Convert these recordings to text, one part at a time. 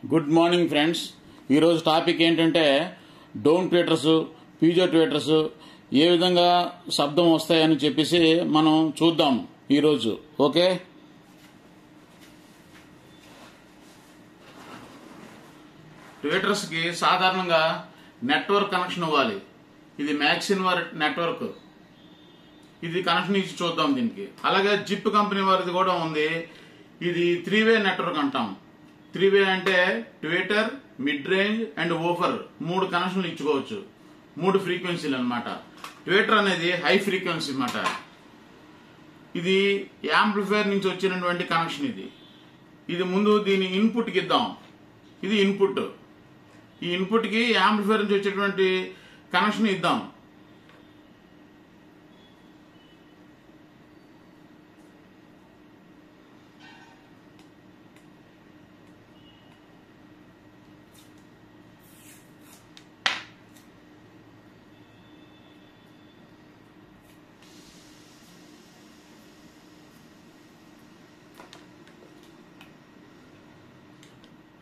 Good morning friends. ఈరోజు topic ఏంటంటే dome tweeters, piezo tweeters ఏ విధంగా శబ్దం వస్తాయని చెప్పేసి మనం చూద్దాం ఈరోజు. ఓకే, ట్వీటర్స్కి సాధారణంగా నెట్వర్క్ కనెక్షన్ ఇవ్వాలి. ఇది మ్యాక్సిన్ వారి నెట్వర్క్, ఇది కనెక్షన్ ఇచ్చి చూద్దాం దీనికి. అలాగే జిప్ కంపెనీ వారిది కూడా ఉంది. ఇది 3-వే నెట్వర్క్ అంటాం. 3-వే అంటే Twitter, mid range and woofer 3 కనెక్షన్లు ఇచ్చుకోవచ్చు. 3 ఫ్రీక్వెన్సీలు అనమాట. ట్విట్టర్ అనేది హై ఫ్రీక్వెన్సీ అనమాట. ఇది యాంప్లిఫైర్ నుంచి వచ్చినటువంటి కనెక్షన్. ఇది ముందు దీని ఇన్పుట్కి ఇద్దాం. ఇది ఇన్పుట్. ఈ ఇన్పుట్కి యాంప్లిఫైర్ నుంచి వచ్చేటువంటి కనెక్షన్ ఇద్దాం.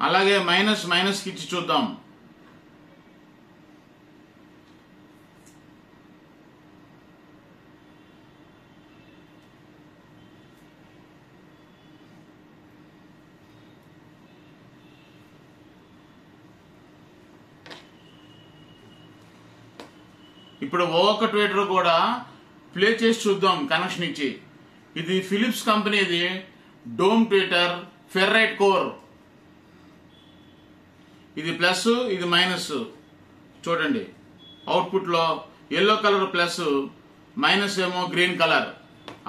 అలాగే మైనస్ కి ఇచ్చి చూద్దాం. ఇప్పుడు ఒక్కొక్క ట్వీటర్ కూడా ప్లే చేసి చూద్దాం కనెక్షన్ ఇచ్చి. ఇది ఫిలిప్స్ కంపెనీది డోమ్ ట్వీటర్ ఫెర్రైట్ కోర్. ఇది ప్లస్, ఇది మైనస్. చూడండి, అవుట్పుట్ లో ఎల్లో కలర్ ప్లస్, మైనస్ ఏమో గ్రీన్ కలర్.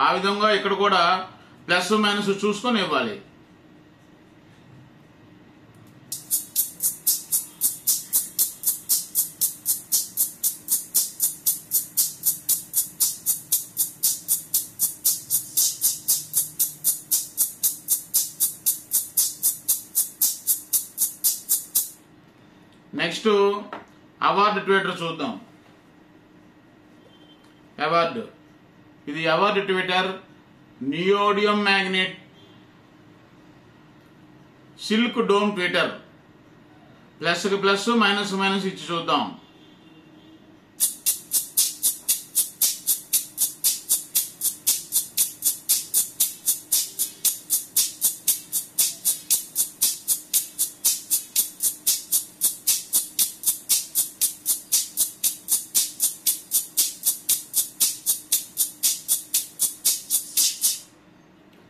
ఆ విధంగా ఇక్కడ కూడా ప్లస్ మైనస్ చూసుకొని ఇవ్వాలి. నెక్స్ట్ అవార్డు ట్వీటర్ చూద్దాం. అవార్డు, ఇది award tweeter neodymium magnet silk dome tweeter. Plus కి ప్లస్, మైనస్ మైనస్ ఇచ్చి చూద్దాం.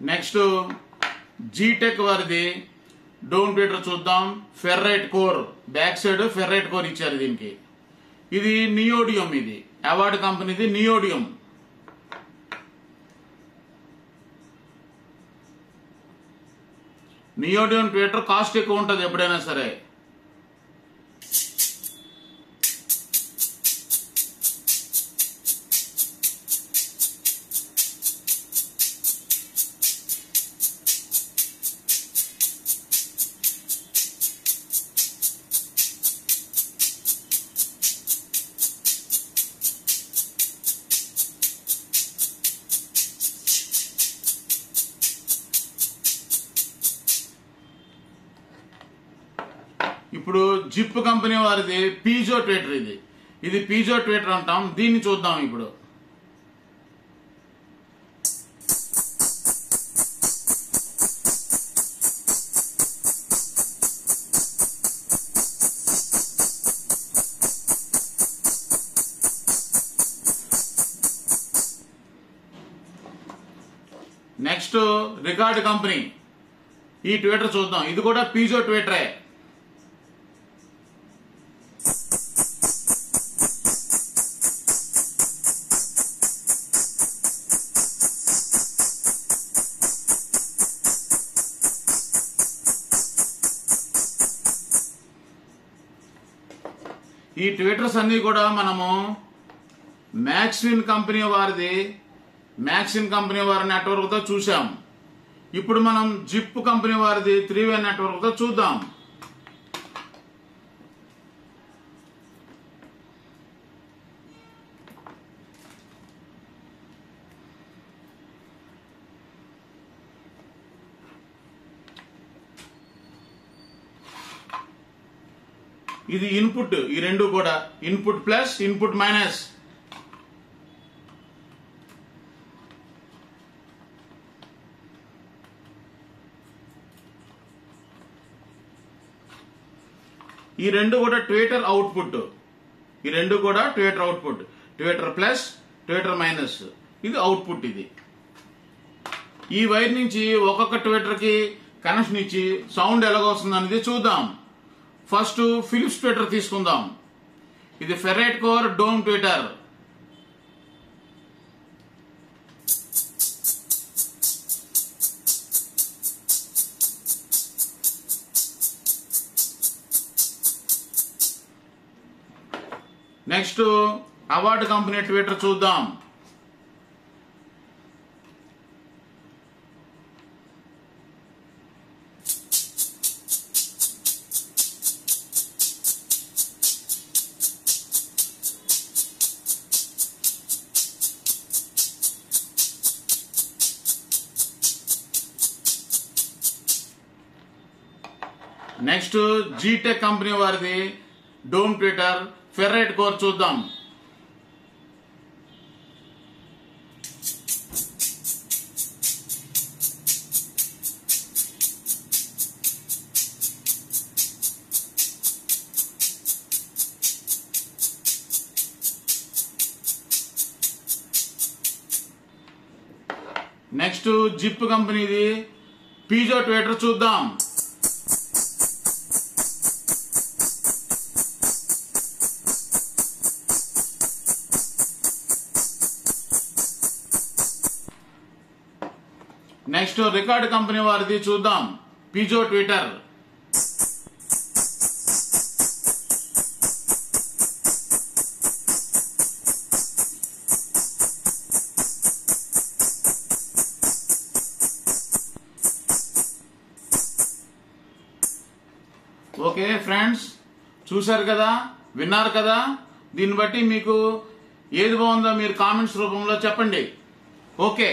నెక్స్ట్ జీటెక్ వారిది డోమ్ ట్వీటర్ చూద్దాం. Ferrite core, back side ferrite core ఇచ్చారు దీనికి. ఇది నియోడియం. ఇది అవార్డు కంపెనీది నియోడియం. నియోడియం ట్వీటర్ కాస్ట్ ఎక్కువ ఉంటుంది ఎప్పుడైనా సరే. ఇప్పుడు జిప్ కంపెనీ వారిది పీజో ట్వీటర్. ఇది పీజో ట్వీటర్ అంటాం. దీన్ని చూద్దాం ఇప్పుడు. నెక్స్ట్ రికార్డ్ కంపెనీ, ఈ ట్వీటర్ చూద్దాం. ఇది కూడా పీజో ట్వీటరే. ఈ ట్వీటర్స్ అన్ని కూడా మనము మ్యాక్సిన్ కంపెనీ వారి నెట్వర్క్ తో చూసాం. ఇప్పుడు మనం జిప్ కంపెనీ వారిది 3-వే నెట్వర్క్ తో చూద్దాం. ఇది ఇన్పుట్, ఈ రెండు కూడా ఇన్పుట్ ప్లస్ ఇన్పుట్ మైనస్. ఈ రెండు కూడా ట్విట్టర్ అవుట్పుట్, ఈ రెండు కూడా Twitter output, Twitter plus Twitter minus, ఇది అవుట్పుట్. ఇది ఈ వైర్ నుంచి ఒక్కొక్క ట్విట్టర్ కి కనెక్షన్ ఇచ్చి సౌండ్ ఎలాగొస్తుంది అనేది చూద్దాం. ఫస్ట్ ఫిలిప్స్ ట్విట్టర్ తీసుకుందాం. ఇది ferrite core dome Twitter. Next award company Twitter చూద్దాం. నెక్స్ట్ జీటెక్ కంపెనీ వారిది డోమ్ ట్విట్టర్ ఫెర్రైట్ కోర్ చూద్దాం. నెక్స్ట్ జిప్ కంపెనీది పీజో ట్విట్టర్ చూద్దాం. నెక్స్ట్ రికార్డ్ కంపెనీ వారిది చూద్దాం, పీజో ట్విట్టర్. ఓకే ఫ్రెండ్స్, చూశారు కదా, విన్నారు కదా. దీన్ని బట్టి మీకు ఏది బాగుందో మీరు కామెంట్స్ రూపంలో చెప్పండి. ఓకే.